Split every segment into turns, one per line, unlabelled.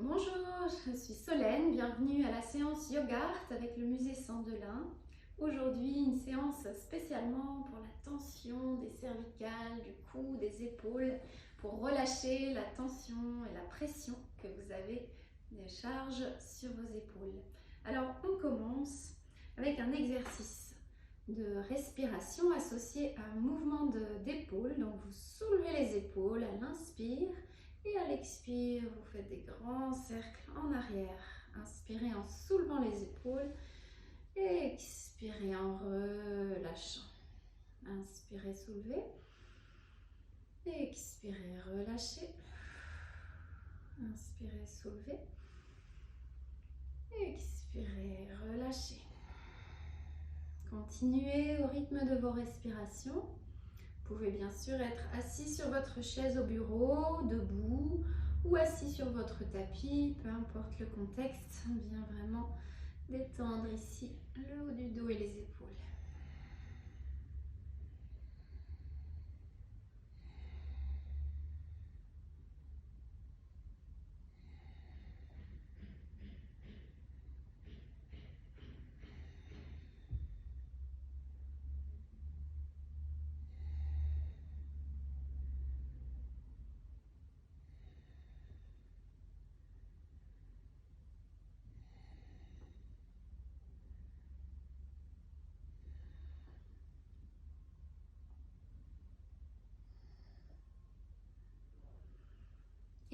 Bonjour, je suis Solène, bienvenue à la séance Yoga Art avec le musée Sandelin. Aujourd'hui, une séance spécialement pour la tension des cervicales, du cou, des épaules, pour relâcher la tension et la pression que vous avez des charges sur vos épaules. Alors, on commence avec un exercice de respiration associé à un mouvement d'épaule. Donc, vous soulevez les épaules à l'inspire. Et à l'expire, vous faites des grands cercles en arrière. Inspirez en soulevant les épaules. Et expirez en relâchant. Inspirez, soulevez. Expirez, relâchez. Inspirez, soulevez. Expirez, relâchez. Continuez au rythme de vos respirations. Vous pouvez bien sûr être assis sur votre chaise au bureau, debout ou assis sur votre tapis, peu importe le contexte. On vient vraiment détendre ici le haut du dos et les épaules.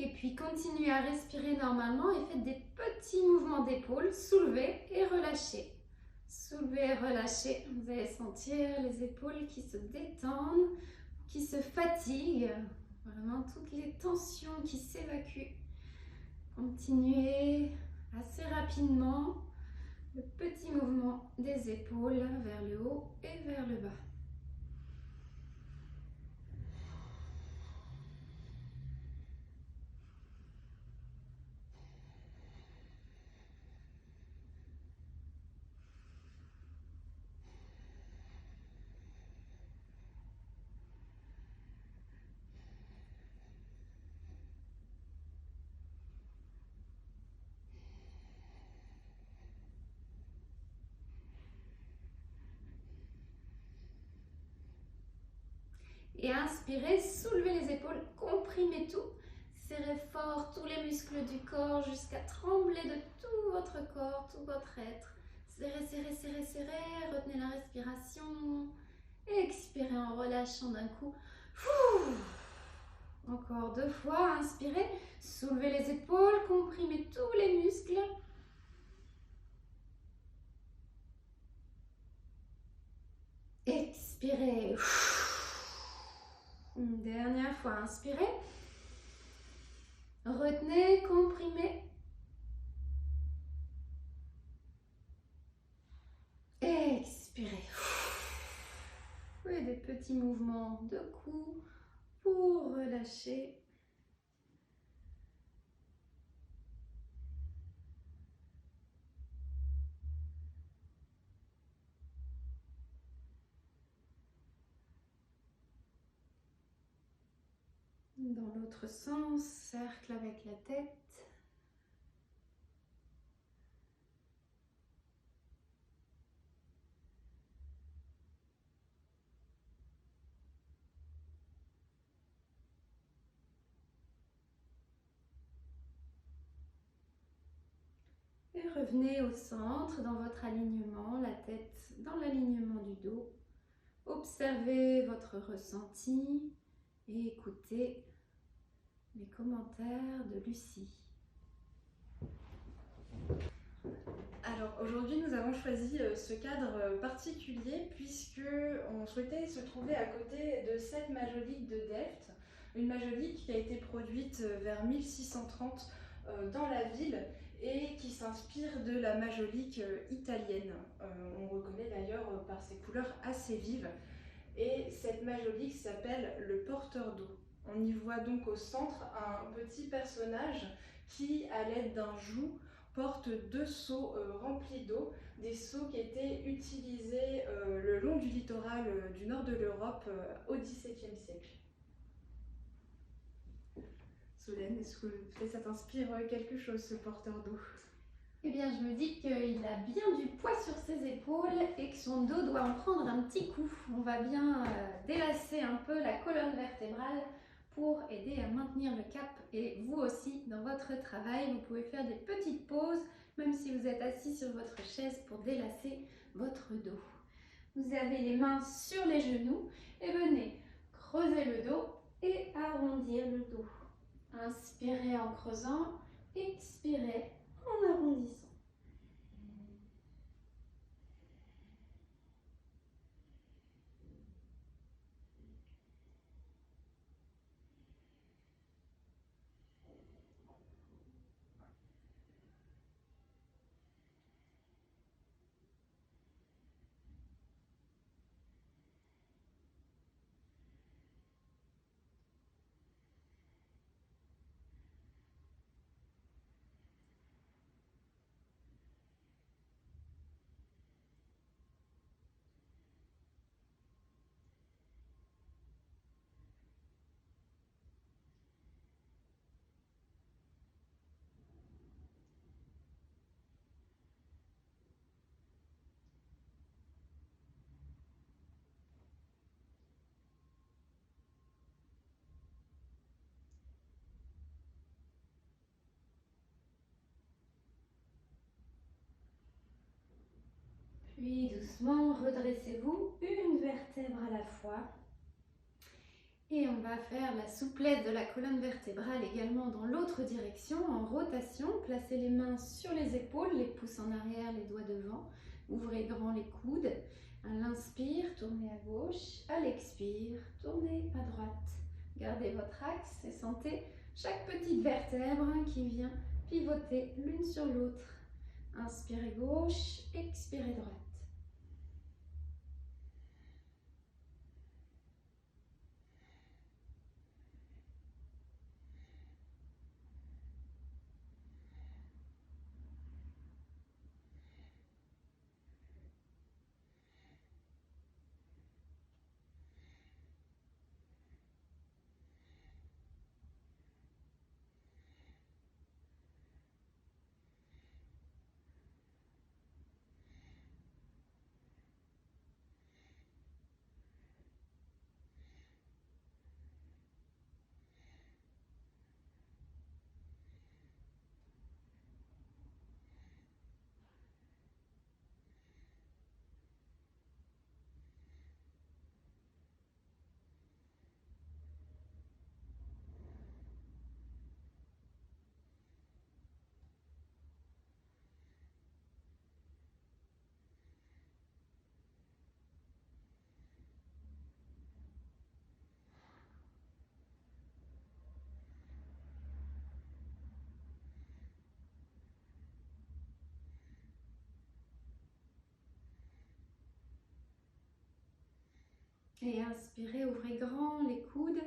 Et puis continuez à respirer normalement et faites des petits mouvements d'épaule, soulevez et relâchez. Soulevez et relâchez. Vous allez sentir les épaules qui se détendent, qui se fatiguent. Vraiment toutes les tensions qui s'évacuent. Continuez assez rapidement le petit mouvement des épaules vers le haut et vers le bas. Et inspirez, soulevez les épaules, comprimez tout. Serrez fort tous les muscles du corps jusqu'à trembler de tout votre corps, tout votre être. Serrez, serrez, serrez, serrez. Retenez la respiration. Expirez en relâchant d'un coup. Encore 2 fois. Inspirez, soulevez les épaules, comprimez tous les muscles. Expirez. Une dernière fois, inspirez. Retenez, comprimez. Expirez. Et des petits mouvements de cou pour relâcher. Dans l'autre sens, cercle avec la tête. Et revenez au centre, dans votre alignement, la tête dans l'alignement du dos. Observez votre ressenti et écoutez les commentaires de Lucie. Alors aujourd'hui nous avons choisi ce cadre particulier puisque on souhaitait se trouver à côté de cette majolique de Delft, une majolique qui a été produite vers 1630 dans la ville et qui s'inspire de la majolique italienne. On reconnaît d'ailleurs par ses couleurs assez vives. Et cette majolique s'appelle le porteur d'eau. On y voit donc au centre un petit personnage qui, à l'aide d'un joug, porte 2 seaux remplis d'eau, des seaux qui étaient utilisés le long du littoral du nord de l'Europe au XVIIe siècle.
Solène, est-ce que peut-être ça t'inspire quelque chose, ce porteur d'eau?
Eh bien, je me dis qu'il a bien du poids sur ses épaules et que son dos doit en prendre un petit coup. On va bien délasser un peu la colonne vertébrale pour aider à maintenir le cap. Et vous aussi, dans votre travail, vous pouvez faire des petites pauses, même si vous êtes assis sur votre chaise, pour délasser votre dos. Vous avez les mains sur les genoux et venez creuser le dos et arrondir le dos. Inspirez en creusant, expirez en arrondissant. Puis doucement, redressez-vous une vertèbre à la fois. Et on va faire la souplesse de la colonne vertébrale également dans l'autre direction, en rotation. Placez les mains sur les épaules, les pouces en arrière, les doigts devant. Ouvrez grand les coudes. À l'inspire, tournez à gauche. À l'expire, tournez à droite. Gardez votre axe et sentez chaque petite vertèbre qui vient pivoter l'une sur l'autre. Inspirez gauche, expirez droite. Et inspirez, ouvrez grand les coudes.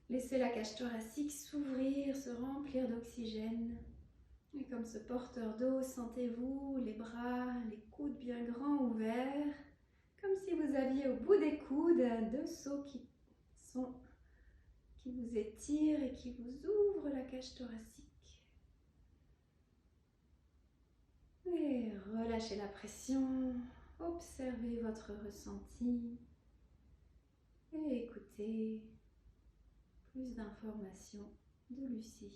Laissez la cage thoracique s'ouvrir, se remplir d'oxygène. Et comme ce porteur d'eau, sentez-vous les bras, les coudes bien grands ouverts, comme si vous aviez au bout des coudes deux seaux qui vous étirent et qui vous ouvrent la cage thoracique. Et relâchez la pression, observez votre ressenti et écoutez plus d'informations de Lucie.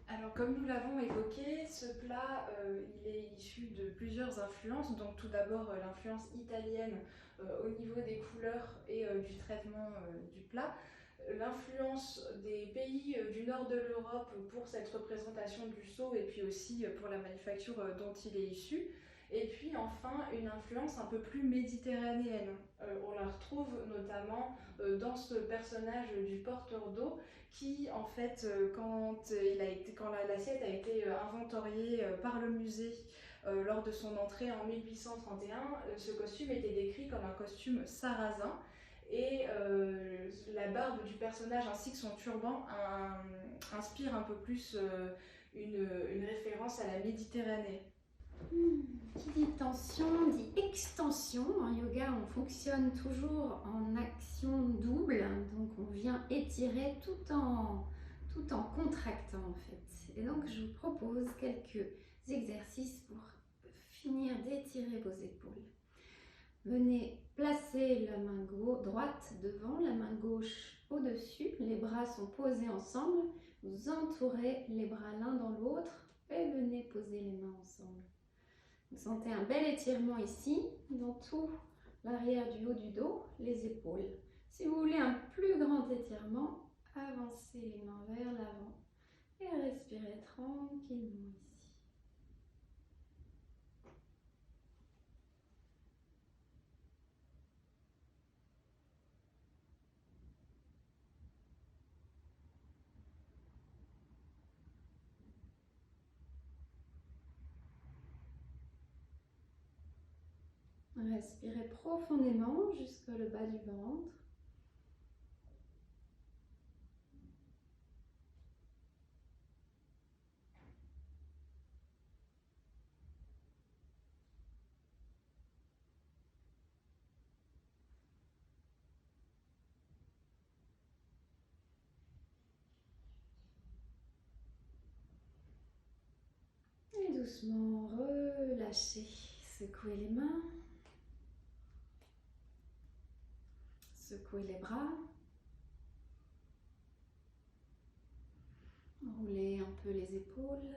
Alors comme nous l'avons évoqué, ce plat il est issu de plusieurs influences. Donc tout d'abord l'influence italienne au niveau des couleurs et du traitement du plat. L'influence des pays du nord de l'Europe pour cette représentation du seau et puis aussi pour la manufacture dont il est issu. Et puis enfin une influence un peu plus méditerranéenne. On la retrouve notamment dans ce personnage du porteur d'eau qui en fait quand l'assiette a été inventoriée par le musée lors de son entrée en 1831, ce costume était décrit comme un costume sarrasin. Et la barbe du personnage ainsi que son turban inspire un peu plus une référence à la Méditerranée.
Qui dit tension dit extension. En yoga, on fonctionne toujours en action double, donc on vient étirer tout en contractant en fait. Et donc je vous propose quelques exercices pour finir d'étirer vos épaules. Venez placer la main droite devant, la main gauche au-dessus, les bras sont posés ensemble, vous entourez les bras l'un dans l'autre et venez poser les mains ensemble. Vous sentez un bel étirement ici, dans tout l'arrière du haut du dos, les épaules. Si vous voulez un plus grand étirement, avancez les mains vers l'avant et respirez tranquillement ici. Respirez profondément jusqu'au bas du ventre. Et doucement relâchez, secouez les mains, secouez les bras, roulez un peu les épaules.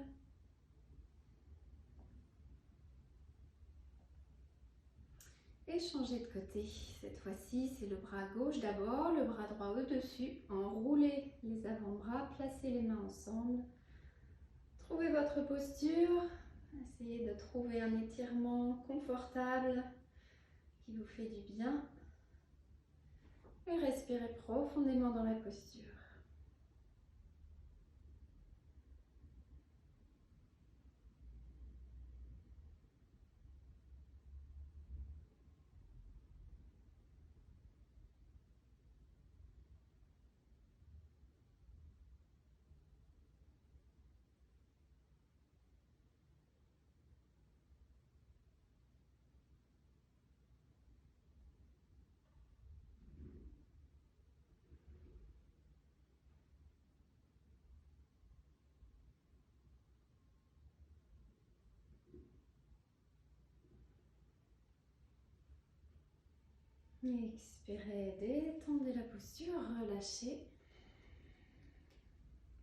Et changez de côté. Cette fois-ci, c'est le bras gauche d'abord, le bras droit au-dessus. Enroulez les avant-bras, placez les mains ensemble. Trouvez votre posture. Essayez de trouver un étirement confortable qui vous fait du bien. Et respirez profondément dans la posture. Expirez, détendez la posture, relâchez.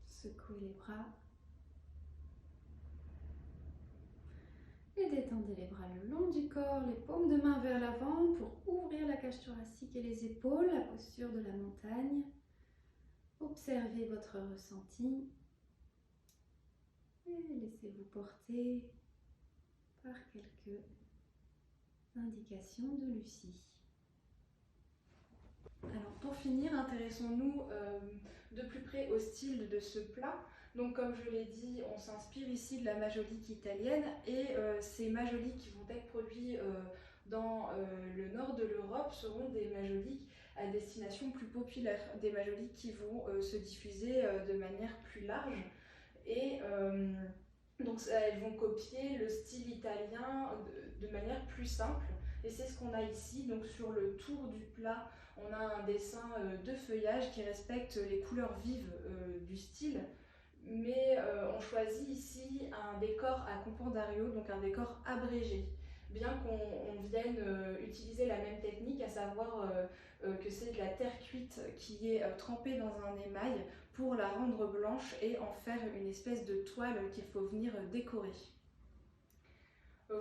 Secouez les bras. Et détendez les bras le long du corps, les paumes de main vers l'avant pour ouvrir la cage thoracique et les épaules, la posture de la montagne. Observez votre ressenti et laissez-vous porter par quelques indications de Lucie.
Alors pour finir, intéressons-nous de plus près au style de ce plat. Donc comme je l'ai dit, on s'inspire ici de la majolique italienne et ces majoliques qui vont être produits dans le nord de l'Europe seront des majoliques à destination plus populaire, des majoliques qui vont se diffuser de manière plus large et donc elles vont copier le style italien de manière plus simple et c'est ce qu'on a ici. Donc sur le tour du plat, on a un dessin de feuillage qui respecte les couleurs vives du style, mais on choisit ici un décor à compendario, donc un décor abrégé, bien qu'on vienne utiliser la même technique, à savoir que c'est de la terre cuite qui est trempée dans un émail pour la rendre blanche et en faire une espèce de toile qu'il faut venir décorer.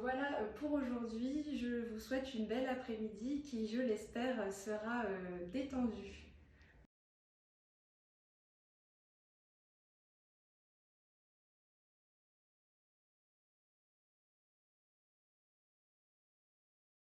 Voilà pour aujourd'hui, je vous souhaite une belle après-midi qui, je l'espère, sera détendue.